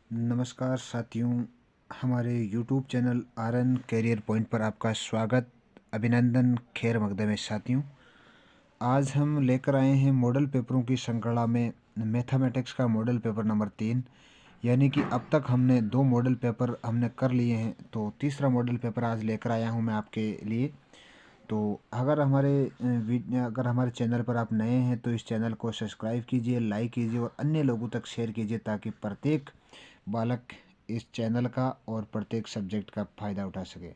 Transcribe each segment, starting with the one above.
नमस्कार साथियों, हमारे YouTube channel RN career point पर आपका स्वागत, अभिनंदन, खैर मकदम है साथियों। आज हम लेकर आए हैं मॉडल पेपरों की श्रृंखला में मैथमेटिक्स का मॉडल पेपर नंबर 3। यानी कि अब तक हमने 2 मॉडल पेपर हमने कर लिए हैं, तो तीसरा मॉडल पेपर आज लेकर आया हूं मैं आपके लिए। तो अगर हमारे चैनल पर आप नए हैं तो इस चैनल को सब्सक्राइब कीजिए, लाइक कीजिए और अन्य लोगों तक शेयर कीजिए, ताकि प्रत्येक बालक इस चैनल का और प्रत्येक सब्जेक्ट का फ़ायदा उठा सके।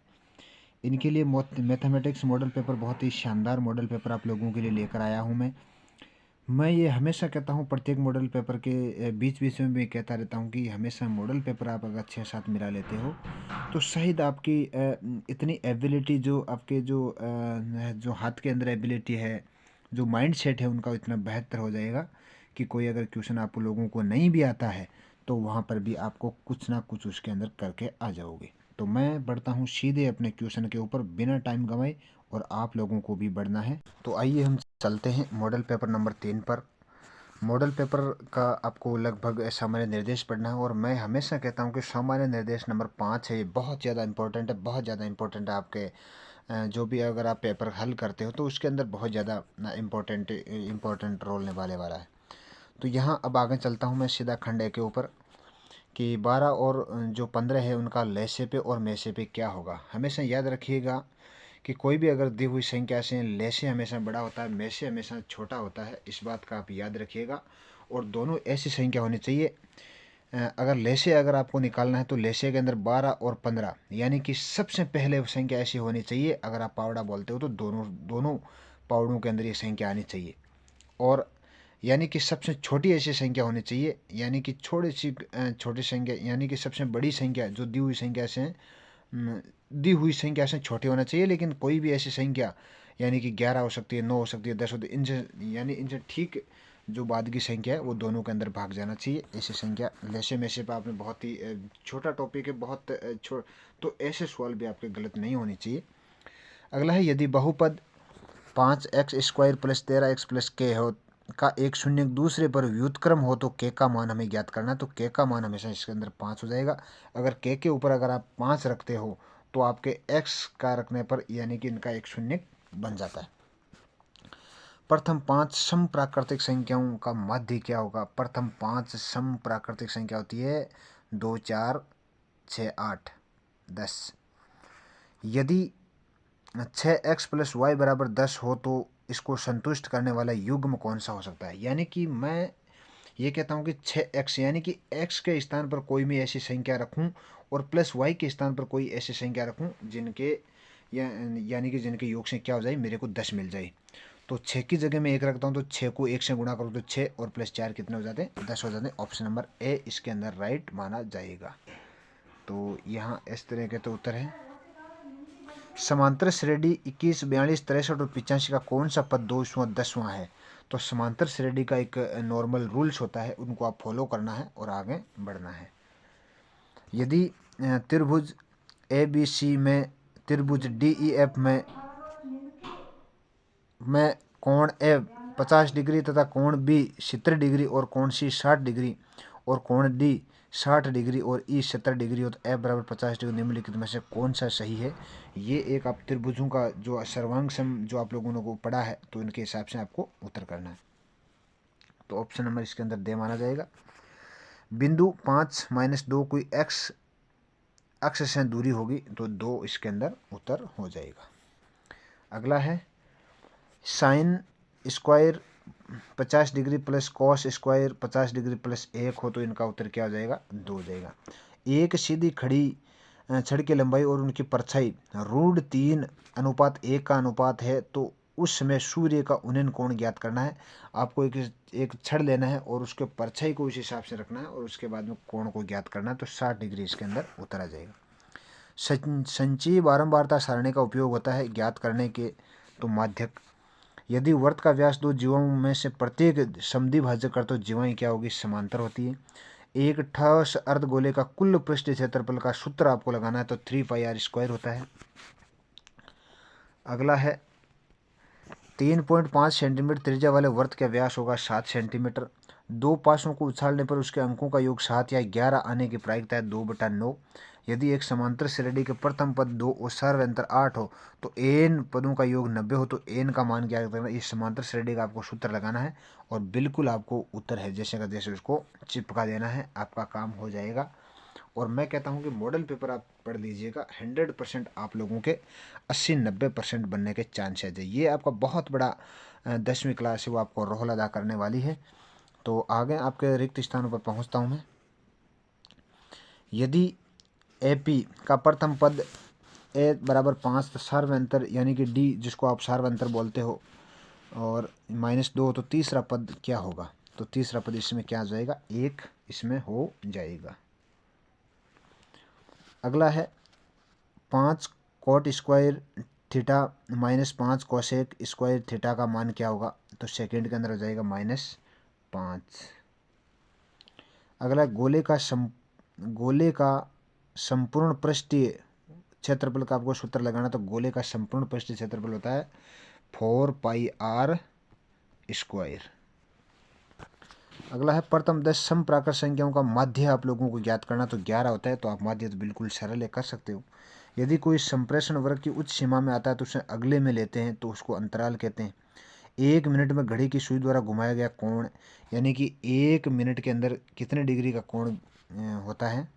इनके लिए मैथमेटिक्स मॉडल पेपर बहुत ही शानदार मॉडल पेपर आप लोगों के लिए लेकर आया हूं मैं ये हमेशा कहता हूं, प्रत्येक मॉडल पेपर के बीच बीच में भी कहता रहता हूं कि हमेशा मॉडल पेपर आप अगर 6-7 मिला लेते हो तो शायद आपकी इतनी एबिलिटी, जो आपके जो हाथ के अंदर एबिलिटी है, जो माइंड सेट है, उनका इतना बेहतर हो जाएगा कि कोई अगर क्वेश्चन आप लोगों को नहीं भी आता है तो वहाँ पर भी आपको कुछ ना कुछ उसके अंदर करके आ जाओगे। तो मैं बढ़ता हूँ सीधे अपने क्वेश्चन के ऊपर बिना टाइम गंवाए, और आप लोगों को भी बढ़ना है। तो आइए हम चलते हैं मॉडल पेपर नंबर 3 पर। मॉडल पेपर का आपको लगभग सामान्य निर्देश पढ़ना है, और मैं हमेशा कहता हूँ कि सामान्य निर्देश नंबर 5 है, ये बहुत ज़्यादा इंपॉर्टेंट है, बहुत ज़्यादा इंपॉर्टेंट है। आपके जो भी अगर आप पेपर हल करते हो तो उसके अंदर बहुत ज़्यादा इम्पोर्टेंट रोल निभाने वाला है। तो यहाँ अब आगे चलता हूँ मैं सीधा खंड ए के ऊपर कि 12 और जो 15 है उनका लैसे पे और मैसे पे क्या होगा। हमेशा याद रखिएगा कि कोई भी अगर दी हुई संख्या से लैसे हमेशा बड़ा होता है, मैसे हमेशा छोटा होता है, इस बात का आप याद रखिएगा। और दोनों ऐसी संख्या होनी चाहिए। अगर लैसे अगर आपको निकालना है तो लैसे के अंदर 12 और 15, यानी कि सबसे पहले संख्या ऐसी होनी चाहिए। अगर आप पावड़ा बोलते हो तो दोनों दोनों पावड़ों के अंदर ये संख्या आनी चाहिए। और यानी कि सबसे छोटी ऐसी संख्या होनी चाहिए, यानी कि छोटी संख्या, यानी कि सबसे बड़ी संख्या जो दी हुई संख्या से छोटी होना चाहिए। लेकिन कोई भी ऐसी संख्या, यानी कि 11 हो सकती है, 9 हो सकती है, 10 होती है, इनसे ठीक जो बाद की संख्या है वो दोनों के अंदर भाग जाना चाहिए। ऐसी संख्या लैसे में से पर आपने बहुत ही छोटा टॉपिक है, बहुत तो ऐसे सवाल भी आपके गलत नहीं होने चाहिए। अगला है, यदि बहुपद 5x² + 13x + k हो का एक शून्य दूसरे पर व्युत्क्रम हो तो k का मान हमें ज्ञात करना है। तो k का मान हमेशा इसके अंदर 5 हो जाएगा। अगर k के ऊपर अगर आप 5 रखते हो तो आपके x का रखने पर यानी कि इनका एक शून्य बन जाता है। प्रथम 5 सम प्राकृतिक संख्याओं का माध्य क्या होगा। प्रथम 5 सम प्राकृतिक संख्या होती है 2, 4, 6, 8, 10। यदि 6x + y = 10 हो तो इसको संतुष्ट करने वाला युग्म कौन सा हो सकता है। यानी कि मैं ये कहता हूँ कि 6x, यानी कि x के स्थान पर कोई भी ऐसी संख्या रखूँ और +y के स्थान पर कोई ऐसी संख्या रखूँ जिनके यानी कि जिनके योग से क्या हो जाए, मेरे को 10 मिल जाए। तो 6 की जगह मैं 1 रखता हूँ, तो 6 को 1 से गुणा करूँ तो 6 और +4 कितने हो जाते हैं, 10 हो जाते हैं। ऑप्शन नंबर ए इसके अंदर राइट माना जाएगा। तो यहाँ इस तरह के तो उत्तर है। समांतर श्रेणी 21, 42, 63 और 85 का कौन सा पद 2वां 10वां है। तो समांतर श्रेणी का एक नॉर्मल रूल्स होता है, उनको आप फॉलो करना है और आगे बढ़ना है। यदि त्रिभुज ABC में त्रिभुज DEF में कोण ए 50 डिग्री तथा कोण बी 70 डिग्री और कोण सी 60 डिग्री और कोण डी 60 डिग्री और ई 70 डिग्री हो तो ए बराबर 50 डिग्री निम्नलिखित में से कौन सा सही है। ये एक आप त्रिभुजों का जो सर्वांग सम जो आप लोगों ने को पढ़ा है, तो इनके हिसाब से आपको उत्तर करना है। तो ऑप्शन नंबर इसके अंदर दे माना जाएगा। बिंदु 5 - 2 कोई एक्स अक्ष से दूरी होगी तो 2 इसके अंदर उत्तर हो जाएगा। अगला है, sine square 50 degree + cos square 50 degree + 1 हो तो इनका उत्तर क्या हो जाएगा, 2 हो जाएगा। एक सीधी खड़ी छड़ की लंबाई और उनकी परछाई √3:1 का अनुपात है, तो उस समय सूर्य का उन्नयन कोण ज्ञात करना है। आपको एक छड़ लेना है और उसके परछाई को उस हिसाब से रखना है और उसके बाद में कोण को ज्ञात करना है। तो 60 डिग्री इसके अंदर उत्तर आ जाएगा। संचयी बारंबारता सारणी का उपयोग होता है ज्ञात करने के तो माध्यक। यदि वर्त का व्यास 2 जीवाओं में से प्रत्येक समद्विभाजक कर तो जीवाएं क्या होगी, समांतर होती है। एक ठोस अर्धगोले का कुल पृष्ठ क्षेत्रफल का सूत्र आपको लगाना है तो 3πr² होता है। अगला है, 3.5 सेंटीमीटर त्रिज्या वाले वर्त का व्यास होगा 7 सेंटीमीटर। 2 पासों को उछालने पर उसके अंकों का योग 7 या 11 आने की प्रायिकता है 2/9। यदि एक समांतर श्रेणी के प्रथम पद 2 और सर्वांतर 8 हो तो एन पदों का योग 90 हो तो एन का मान क्या करना है, इस समांतर श्रेणी का आपको सूत्र लगाना है और बिल्कुल आपको उत्तर है जैसे का जैसे उसको चिपका देना है, आपका काम हो जाएगा। और मैं कहता हूँ कि मॉडल पेपर आप पढ़ लीजिएगा, 100% आप लोगों के 80-90% बनने के चांसेज है। ये आपका बहुत बड़ा 10वीं क्लास है वो आपको रोल अदा करने वाली है। तो आगे आपके रिक्त स्थानों पर पहुँचता हूँ मैं। यदि एपी का प्रथम पद ए बराबर 5 तो सार्वंतर यानी कि डी जिसको आप सार्वंतर बोलते हो और -2 तो तीसरा पद क्या होगा, तो तीसरा पद इसमें क्या आ जाएगा, 1 इसमें हो जाएगा। अगला है 5 cot square theta -5 cosec square theta का मान क्या होगा, तो सेकंड के अंदर हो जाएगा -5। अगला गोले का संपूर्ण पृष्ठीय क्षेत्रफल का आपको सूत्र लगाना, तो गोले का संपूर्ण पृष्ठीय क्षेत्रफल होता है 4πr²। अगला है प्रथम 10 समप्राकृत संख्याओं का माध्य आप लोगों को ज्ञात करना, तो 11 होता है, तो आप माध्य तो बिल्कुल सरल है, कर सकते हो। यदि कोई संप्रेषण वर्ग की उच्च सीमा में आता है तो उसे अगले में लेते हैं तो उसको अंतराल कहते हैं। 1 मिनट में घड़ी की सुई द्वारा घुमाया गया कोण, यानी कि 1 मिनट के अंदर कितने डिग्री का कोण होता है,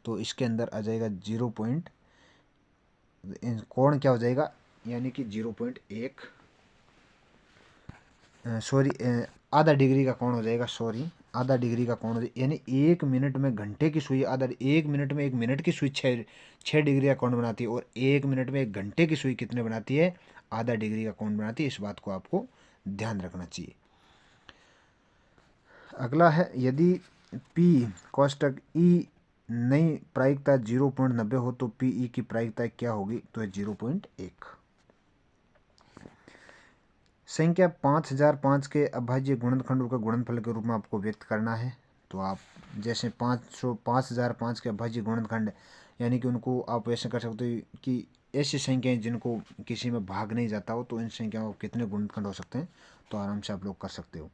तो इसके अंदर आ जाएगा 0 पॉइंट, कोण क्या हो जाएगा यानी कि 0.1 सॉरी आधा डिग्री का कोण हो जाएगा, सॉरी आधा डिग्री का कोण हो जाएगा, यानी 1 मिनट में घंटे की सुई आधा, 1 मिनट में 1 मिनट की सुई 6 डिग्री का कोण बनाती है और 1 मिनट में 1 घंटे की सुई कितने बनाती है, आधा डिग्री का कोण बनाती है। इस बात को आपको ध्यान रखना चाहिए। अगला है यदि P कोष्टक E नई प्रायिकता 0.90 हो तो PE की प्रायिकता क्या होगी, तो है 0.1। संख्या 5005 के अभाज्य गुणनखंडों का गुणनफल के रूप में आपको व्यक्त करना है। तो आप जैसे 5005 के अभाज्य गुणनखंड यानी कि उनको आप ऐसे कर सकते हो कि ऐसी संख्याएं जिनको किसी में भाग नहीं जाता हो, तो इन संख्याओं के कितने गुणनखंड हो सकते हैं, तो आराम से आप लोग कर सकते हो।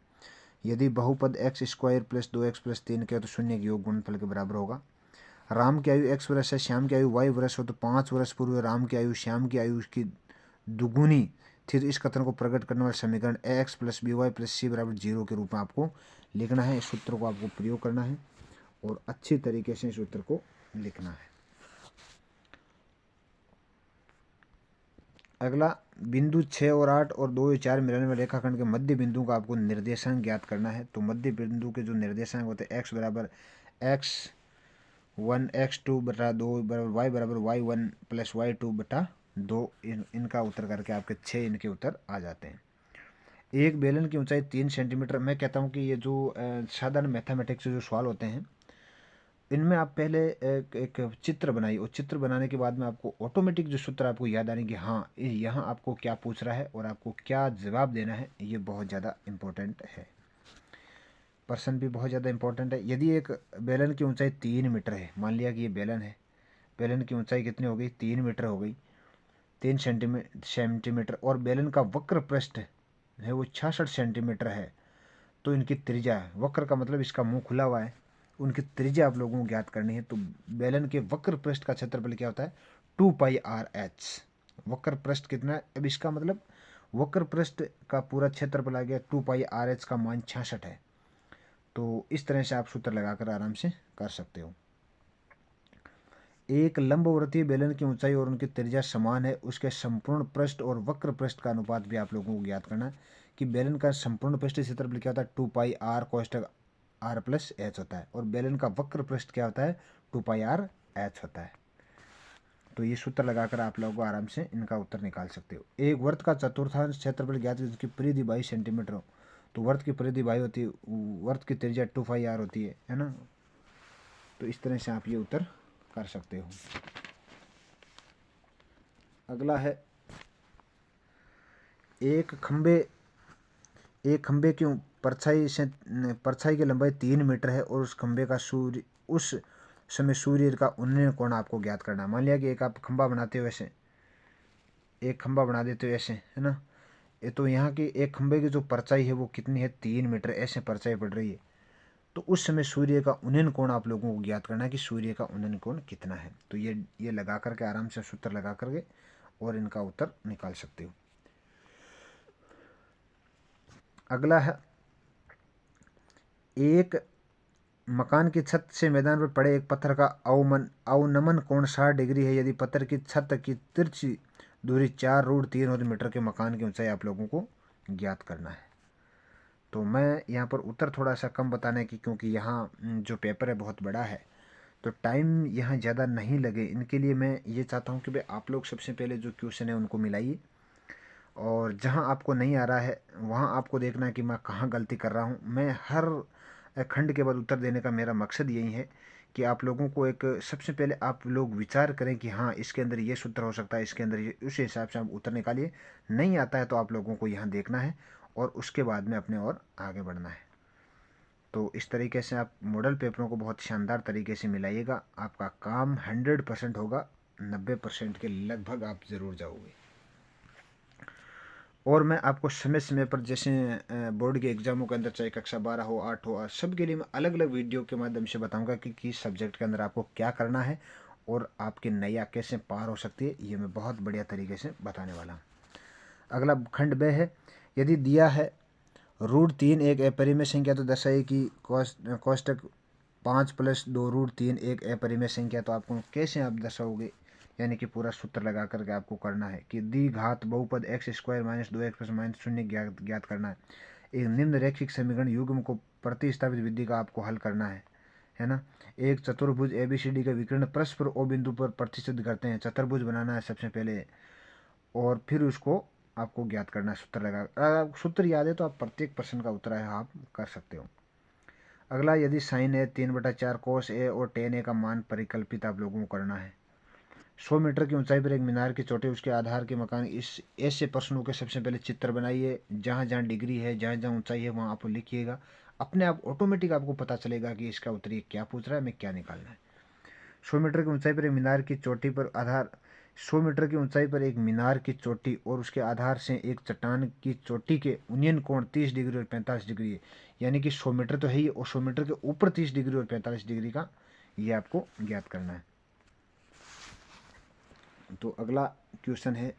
यदि बहुपद x² + 2x + 3 के तो शून्य के योग गुणनफल के बराबर होगा। राम की आयु x वर्ष है, श्याम की आयु y वर्ष हो तो 5 वर्ष पूर्व राम की आयु श्याम की आयु की दुगुनी थी। तो इस कथन को प्रकट करने वाला समीकरण ax + by + c = 0 के रूप में आपको लिखना है। इस सूत्र को आपको प्रयोग करना है और अच्छी तरीके से इस सूत्र को लिखना है। अगला बिंदु 6 और 8 और 2 और 4 मिलाने वाले रेखाखंड के मध्य बिंदु का आपको निर्देशांक ज्ञात करना है। तो मध्य बिंदु के जो निर्देशांक होते हैं x बराबर x1 x2 बटा 2 बराबर y बराबर y1 + y2/2 इनका उत्तर करके आपके 6 इनके उत्तर आ जाते हैं। एक बेलन की ऊंचाई 3 सेंटीमीटर। मैं कहता हूँ कि ये जो साधारण मैथमेटिक्स से जो सवाल होते हैं इनमें आप पहले एक चित्र बनाइए और चित्र बनाने के बाद में आपको ऑटोमेटिक जो सूत्र आपको याद आने कि हाँ यहाँ आपको क्या पूछ रहा है और आपको क्या जवाब देना है, ये बहुत ज़्यादा इम्पोर्टेंट है। प्रश्न भी बहुत ज़्यादा इम्पोर्टेंट है। यदि एक बेलन की ऊंचाई 3 मीटर है, मान लिया कि ये बेलन है, बेलन की ऊंचाई कितनी हो गई, 3 मीटर हो गई, 3 सेंटीमीटर और बेलन का वक्र पृष्ठ है वो 66 सेंटीमीटर है, तो इनकी त्रिज्या, वक्र का मतलब इसका मुंह खुला हुआ है, उनकी त्रिज्या आप लोगों को ज्ञात करनी है। तो बेलन के वक्र पृष्ठ का क्षेत्रफल क्या होता है, 2πRh। वक्र पृष्ठ कितना है, अब इसका मतलब वक्र पृष्ठ का पूरा क्षेत्रफल आ गया 2πRh का मान 66 है। तो इस तरह से आप सूत्र लगाकर आराम से कर सकते हो। एक लंबवर्तीय बेलन की ऊंचाई और उनकी त्रिज्या समान है, उसके संपूर्ण पृष्ठ और वक्र पृष्ठ का अनुपात भी आप लोगों को ज्ञात करना है कि बेलन का संपूर्ण पृष्ठ क्षेत्रफल क्या होता है, 2πr कोष्टक r + h होता है और बेलन का वक्र पृष्ठ क्या होता है, 2πRh होता है। तो ये सूत्र लगाकर आप लोगों को आराम से इनका उत्तर निकाल सकते हो। एक वर्त का चतुर्थांश क्षेत्रफल ज्ञात है जिसकी परिधि 22 सेंटीमीटर हो, तो वर्त की परिधि 22 होती है, वर्त की त्रिज्या 2πr होती है ना। तो इस तरह से आप ये उत्तर कर सकते हो। अगला है एक खंबे की परछाई की लंबाई 3 मीटर है और उस खंबे का उस समय सूर्य का उन्नयन कोण आपको ज्ञात करना है। मान लिया कि एक आप खंबा बनाते हो, ऐसे एक खंबा बना देते हो ऐसे, है ना, ये तो यहाँ की एक खंबे की जो परछाई है वो कितनी है, 3 मीटर ऐसे परछाई पड़ रही है। तो उस समय सूर्य का उन्नयन कोण आप लोगों को ज्ञात करना है कि सूर्य का उन्नयन कोण कितना है। तो ये लगा करके आराम से सूत्र लगा करके और इनका उत्तर निकाल सकते हो। अगला है, एक मकान की छत से मैदान पर पड़े एक पत्थर का अवनमन कोण 60 डिग्री है यदि पत्थर की छत की तिरछी दूरी 4√3 मीटर के मकान की ऊंचाई आप लोगों को ज्ञात करना है। तो मैं यहाँ पर उत्तर थोड़ा सा कम बताने की, क्योंकि यहाँ जो पेपर है बहुत बड़ा है, तो टाइम यहाँ ज़्यादा नहीं लगे, इनके लिए मैं ये चाहता हूँ कि भाई आप लोग सबसे पहले जो क्वेश्चन है उनको मिलाइए, और जहाँ आपको नहीं आ रहा है वहाँ आपको देखना है कि मैं कहाँ गलती कर रहा हूँ। मैं हर खंड के बाद उत्तर देने का मेरा मकसद यही है कि आप लोगों को एक, सबसे पहले आप लोग विचार करें कि हाँ इसके अंदर ये सूत्र हो सकता है, इसके अंदर ये, उस हिसाब से आप उत्तर निकालिए। नहीं आता है तो आप लोगों को यहाँ देखना है और उसके बाद में अपने और आगे बढ़ना है। तो इस तरीके से आप मॉडल पेपरों को बहुत शानदार तरीके से मिलाइएगा, आपका काम 100% होगा, 90% के लगभग आप ज़रूर जाओगे। और मैं आपको समय समय पर, जैसे बोर्ड के एग्जामों के अंदर, चाहे कक्षा 12 हो, 8 हो, सब के लिए मैं अलग अलग वीडियो के माध्यम से बताऊंगा कि किस सब्जेक्ट के अंदर आपको क्या करना है और आपकी नैया कैसे पार हो सकती है, ये मैं बहुत बढ़िया तरीके से बताने वाला हूँ। अगला खंड ब है, यदि दिया है √3 एक अपरिमेय संख्या तो दर्शाइए कि कोष्टक 5+2√3 एक अपरिमेय संख्या। तो आपको कैसे आप दर्शाओगे, यानी कि पूरा सूत्र लगा करके आपको करना है कि द्विघात बहुपद x² - 2x - 0 ज्ञात करना है। एक निम्न रैखिक समीकरण युग्म को प्रतिस्थापित विधि का आपको हल करना है ना। एक चतुर्भुज ABCD का विकर्ण परस्पर O बिंदु पर प्रतिष्ठित करते हैं, चतुर्भुज बनाना है सबसे पहले, और फिर उसको आपको ज्ञात करना है सूत्र लगा। अगर आपको सूत्र याद है तो आप प्रत्येक प्रश्न का उत्तर है आप कर सकते हो। अगला, यदि साइन ए 3/4 कोस ए और टेन ए का मान परिकल्पित आप लोगों को करना है। 100 मीटर की ऊंचाई पर एक मीनार की चोटी, उसके आधार के मकान, इस ऐसे प्रश्नों के सबसे पहले चित्र बनाइए। जहाँ जहाँ डिग्री है, जहाँ जहाँ ऊंचाई है, वहाँ आप लिखिएगा। अपने आप ऑटोमेटिक आपको पता चलेगा कि इसका उत्तर ये क्या पूछ रहा है, हमें क्या निकालना है। 100 मीटर की ऊंचाई पर एक मीनार की चोटी पर आधार 100 मीटर की ऊंचाई पर एक मीनार की चोटी और उसके आधार से एक चट्टान की चोटी के उन्नयन कोण 30 डिग्री और 45 डिग्री है। यानी कि 100 मीटर तो है ही, और 100 मीटर के ऊपर 30 डिग्री और 45 डिग्री का ये आपको ज्ञात करना है। तो अगला क्वेश्चन है,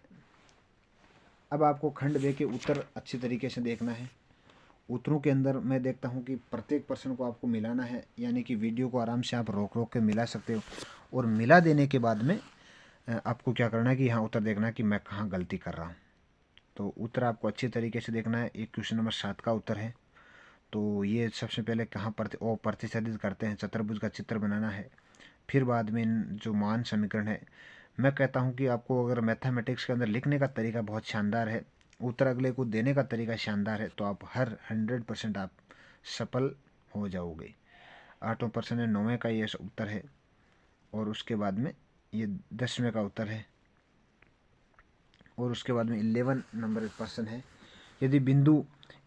अब आपको खंड ब के उत्तर अच्छी तरीके से देखना है। उत्तरों के अंदर मैं देखता हूँ कि प्रत्येक प्रश्न को आपको मिलाना है, यानी कि वीडियो को आराम से आप रोक रोक के मिला सकते हो, और मिला देने के बाद में आपको क्या करना है कि यहाँ उत्तर देखना है कि मैं कहाँ गलती कर रहा हूँ। तो उत्तर आपको अच्छी तरीके से देखना है। एक क्वेश्चन नंबर 7 का उत्तर है। तो ये सबसे पहले कहाँ प्रतिशत करते हैं, चतुर्भुज का चित्र बनाना है। फिर बाद में जो मान समीकरण है, मैं कहता हूँ कि आपको अगर मैथमेटिक्स के अंदर लिखने का तरीका बहुत शानदार है, उत्तर अगले को देने का तरीका शानदार है, तो आप हर 100% आप सफल हो जाओगे। 8वां प्रश्न है, 9वें का ये उत्तर है, और उसके बाद में ये 10वें का उत्तर है, और उसके बाद में 11 नंबर प्रश्न है, यदि बिंदु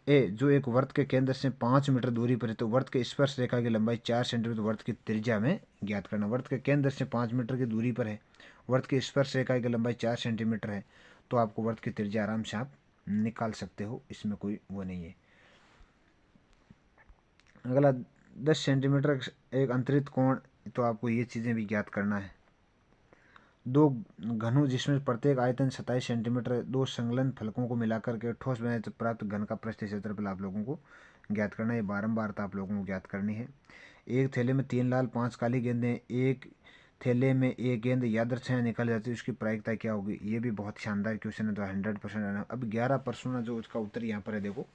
ए जो एक वर्त के केंद्र से 5 मीटर दूरी पर है तो वर्त के स्पर्श रेखा की लंबाई 4 सेंटीमीटर, वर्त की त्रिज्या में ज्ञात करना। वर्त के केंद्र से 5 मीटर की दूरी पर है, वर्त की स्पर्श रेखा की लंबाई 4 सेंटीमीटर है, तो आपको वर्त की त्रिज्या आराम से आप निकाल सकते हो, इसमें कोई वो नहीं है। अगला 10 सेंटीमीटर एक अंतरित कोण, तो आपको ये चीज़ें भी ज्ञात करना है। दो घनों जिसमें प्रत्येक आयतन 27 सेंटीमीटर है, दो संलग्न फलकों को मिलाकर के ठोस बनाए तो प्राप्त घन का पृष्ठ क्षेत्रफल आप लोगों को ज्ञात करना है। बारंबारता आप लोगों को ज्ञात करनी है। एक थैले में 3 लाल 5 काली गेंदें, एक थैले में एक गेंद यादृच्छिक निकल जाती है, उसकी प्रायिकता क्या होगी। ये भी बहुत शानदार क्वेश्चन है, तो 100% आना। अब 11 प्रश्न जो उसका उत्तर यहाँ पर है, देखो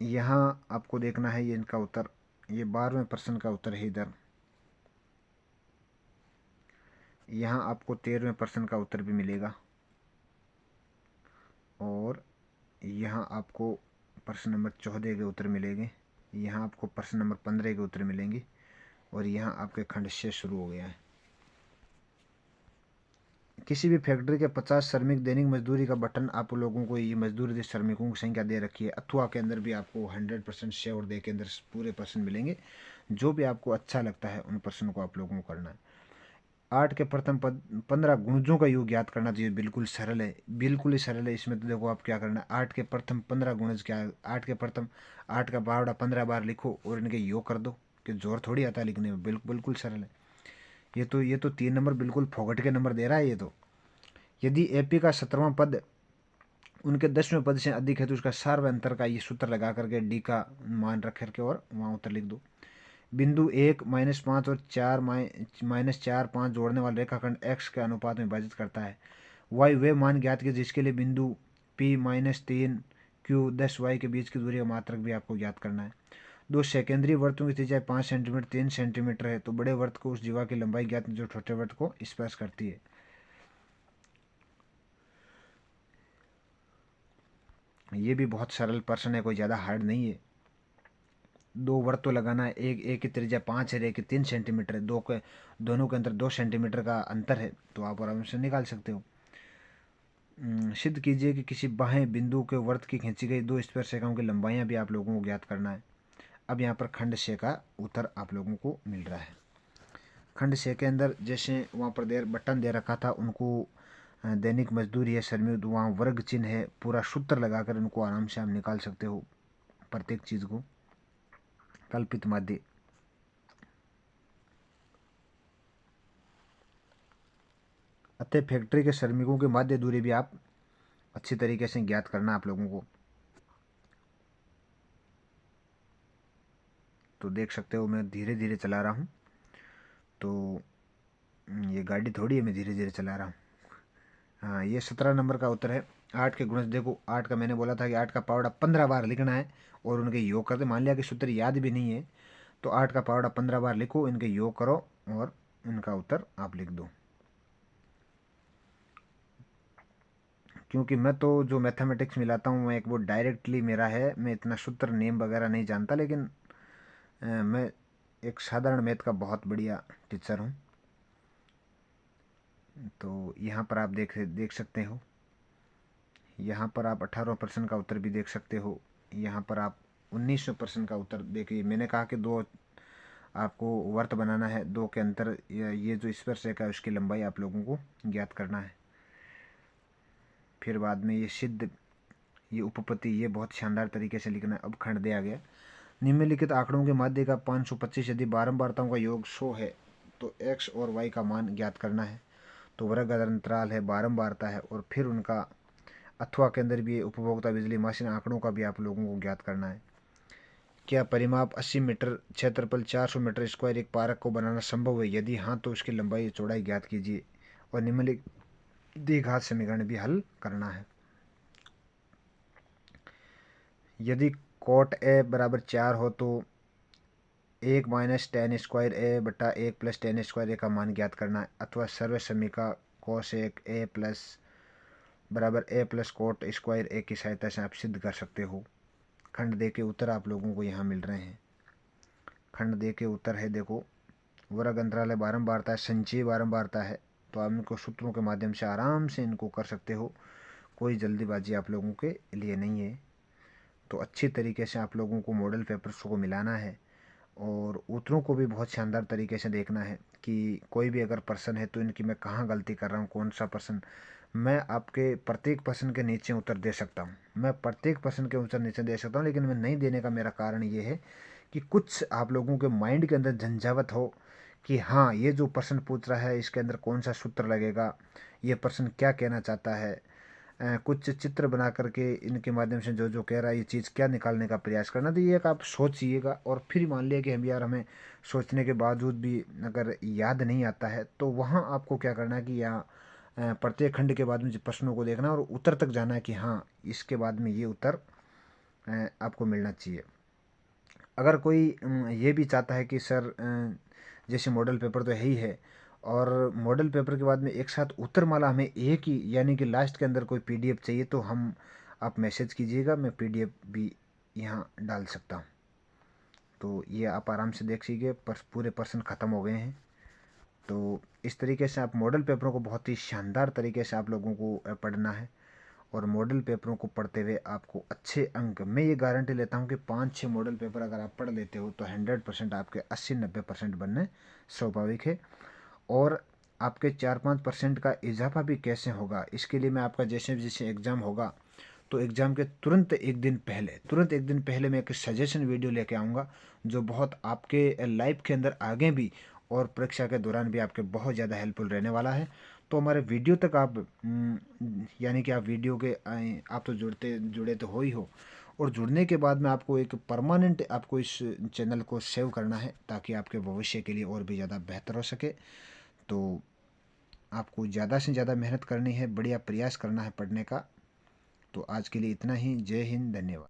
यहाँ आपको देखना है ये इनका उत्तर, ये 12वें प्रश्न का उत्तर है इधर। यहाँ आपको 13वें प्रश्न का उत्तर भी मिलेगा, और यहाँ आपको प्रश्न नंबर 14 के उत्तर मिलेंगे, यहाँ आपको प्रश्न नंबर 15 के उत्तर मिलेंगे, और यहाँ आपके खंड से शुरू हो गया है। किसी भी फैक्ट्री के 50 श्रमिक दैनिक मजदूरी का बटन आप लोगों को ये मजदूरी श्रमिकों की संख्या दे रखी है। अथवा के अंदर भी आपको 100% श्योर दे के अंदर पूरे प्रश्न मिलेंगे। जो भी आपको अच्छा लगता है उन प्रश्नों को आप लोगों को करना है। 8 के प्रथम 15 गुणजों का योग ज्ञात करना। तो ये बिल्कुल सरल है, बिल्कुल ही सरल है। इसमें तो देखो आप क्या करना है, 8 के प्रथम 15 गुणज क्या है, 8 के प्रथम 8 का बावड़ा 15 बार लिखो और इनके योग कर दो, कि जोर थोड़ी आता है लिखने में, बिल्कुल सरल है। ये तो 3 नंबर बिल्कुल फोगट के नंबर दे रहा है ये तो। यदि एपी का 17वां पद उनके 10वें पद से अधिक है तो उसका सार्व अंतर का ये सूत्र लगा करके डी का मान रख करके और वहाँ उत्तर लिख दो। बिंदु 1 -5 और 4 -4 5 जोड़ने वाला रेखाखंड x के अनुपात में विभाजित करता है। y वे मान ज्ञात किए जिसके लिए बिंदु p -3 q 10 y के बीच की दूरी का मात्रक भी आपको ज्ञात करना है। दो सेकेंडरी वर्तों की त्रिज्या 5 सेंटीमीटर 3 सेंटीमीटर है तो बड़े वर्त को उस जीवा की लंबाई ज्ञात जो छोटे वर्त को स्पर्श करती है। ये भी बहुत सरल प्रश्न है, कोई ज़्यादा हार्ड नहीं है। दो वर्त तो लगाना है, एक की त्रिज्या 5 है, एक की 3 सेंटीमीटर है, दोनों के अंदर 2 सेंटीमीटर का अंतर है, तो आप आराम से निकाल सकते हो। सिद्ध कीजिए कि किसी बाहें बिंदु के वर्त की खींची गई दो स्पर्शरेखाओं की लंबाइयां भी आप लोगों को ज्ञात करना है। अब यहाँ पर खंड से का उत्तर आप लोगों को मिल रहा है। खंड से के अंदर जैसे वहाँ पर बटन दे रखा था उनको दैनिक मजदूरी है श्रमिक, वहाँ वर्ग चिन्ह है, पूरा सूत्र लगाकर उनको आराम से आप निकाल सकते हो प्रत्येक चीज़ को। कल्पित माध्य अतः फैक्ट्री के श्रमिकों की माध्य दूरी भी आप अच्छी तरीके से ज्ञात करना आप लोगों को। तो देख सकते हो मैं धीरे धीरे चला रहा हूँ, तो ये गाड़ी थोड़ी है मैं धीरे धीरे चला रहा हूँ। हाँ, ये 17 नंबर का उत्तर है। 8 के गुणज देखो, 8 का मैंने बोला था कि 8 का पावड़ा 15 बार लिखना है और उनके योग करते। मान लिया कि सूत्र याद भी नहीं है तो 8 का पावड़ा 15 बार लिखो, इनके योग करो और इनका उत्तर आप लिख दो। क्योंकि मैं तो जो मैथमेटिक्स मिलाता हूँ मैं एक वो डायरेक्टली मेरा है, मैं इतना सूत्र नेम वगैरह नहीं जानता, लेकिन मैं एक साधारण मैथ का बहुत बढ़िया टीचर हूँ। तो यहाँ पर आप देख सकते हो, यहाँ पर आप 18 प्रश्न का उत्तर भी देख सकते हो। यहाँ पर आप 1900 प्रश्न का उत्तर देखिए। मैंने कहा कि दो आपको वर्त बनाना है, दो के अंतर ये जो स्पर्श रेखा है उसकी लंबाई आप लोगों को ज्ञात करना है। फिर बाद में ये सिद्ध, ये उपपत्ति, ये बहुत शानदार तरीके से लिखना है। अब खंड दिया गया, निम्नलिखित आंकड़ों के माध्य का 525 यदि बारंबारताओं का योग 100 है तो x और y का मान ज्ञात करना है। तो वर्ग अंतराल है, बारंबारता है और फिर उनका अथवा के अंदर भी उपभोक्ता बिजली मशीन आंकड़ों का भी आप लोगों को ज्ञात करना है। क्या परिमाप 80 मीटर क्षेत्रफल 400 मीटर स्क्वायर एक पार्क को बनाना संभव है? यदि हाँ तो उसकी लंबाई चौड़ाई ज्ञात कीजिए और निम्नलिखित द्विघात समीकरण भी हल करना है। यदि कोट ए बराबर 4 हो तो 1 - tan स्क्वायर ए बटा 1 + tan स्क्वायर ए का मान ज्ञात करना है। अथवा सर्व समीका कोसेक ए प्लस बराबर ए प्लस कोट स्क्वायर ए की सहायता से आप सिद्ध कर सकते हो। खंड दे के उत्तर आप लोगों को यहाँ मिल रहे हैं। खंड दे के उत्तर है, देखो वर्ग अंतराल है, बारंबारता है, संचयी बारंबारता है, तो आप इनको सूत्रों के माध्यम से आराम से इनको कर सकते हो, कोई जल्दीबाजी आप लोगों के लिए नहीं है। तो अच्छी तरीके से आप लोगों को मॉडल पेपर्स को मिलाना है और उत्तरों को भी बहुत शानदार तरीके से देखना है कि कोई भी अगर प्रश्न है तो इनकी मैं कहाँ गलती कर रहा हूँ, कौन सा प्रश्न। मैं आपके प्रत्येक प्रश्न के नीचे उत्तर दे सकता हूँ, मैं प्रत्येक प्रश्न के उत्तर नीचे दे सकता हूँ, लेकिन मैं नहीं देने का मेरा कारण ये है कि कुछ आप लोगों के माइंड के अंदर झंझावत हो कि हाँ ये जो प्रश्न पूछ रहा है इसके अंदर कौन सा सूत्र लगेगा, ये प्रश्न क्या कहना चाहता है। कुछ चित्र बना करके इनके माध्यम से जो जो कह रहा है ये चीज़ क्या निकालने का प्रयास करना। तो ये एक आप सोचिएगा और फिर मान लिया कि हम यार हमें सोचने के बावजूद भी अगर याद नहीं आता है तो वहाँ आपको क्या करना है कि यहाँ प्रत्येक खंड के बाद में प्रश्नों को देखना और उत्तर तक जाना है कि हाँ इसके बाद में ये उत्तर आपको मिलना चाहिए। अगर कोई ये भी चाहता है कि सर जैसे मॉडल पेपर तो है ही है और मॉडल पेपर के बाद में एक साथ उत्तरमाला हमें एक ही यानी कि लास्ट के अंदर कोई पीडीएफ चाहिए तो हम आप मैसेज कीजिएगा, मैं पीडीएफ भी यहाँ डाल सकता हूँ। तो ये आप आराम से देख लीजिए, पूरे प्रश्न ख़त्म हो गए हैं। तो इस तरीके से आप मॉडल पेपरों को बहुत ही शानदार तरीके से आप लोगों को पढ़ना है और मॉडल पेपरों को पढ़ते हुए आपको अच्छे अंक, मैं ये गारंटी लेता हूँ कि 5-6 मॉडल पेपर अगर आप पढ़ लेते हो तो 100% आपके 80-90% बनने स्वाभाविक है। और आपके 4-5% का इजाफा भी कैसे होगा, इसके लिए मैं आपका जैसे जैसे एग्ज़ाम होगा तो एग्ज़ाम के तुरंत एक दिन पहले मैं एक सजेशन वीडियो लेके आऊँगा, जो बहुत आपके लाइफ के अंदर आगे भी और परीक्षा के दौरान भी आपके बहुत ज़्यादा हेल्पफुल रहने वाला है। तो हमारे वीडियो तक आप यानी कि आप वीडियो के आप तो जुड़े तो हो ही हो, और जुड़ने के बाद में आपको एक परमानेंट आपको इस चैनल को सेव करना है, ताकि आपके भविष्य के लिए और भी ज़्यादा बेहतर हो सके। तो आपको ज़्यादा से ज़्यादा मेहनत करनी है, बढ़िया प्रयास करना है पढ़ने का। तो आज के लिए इतना ही। जय हिंद, धन्यवाद।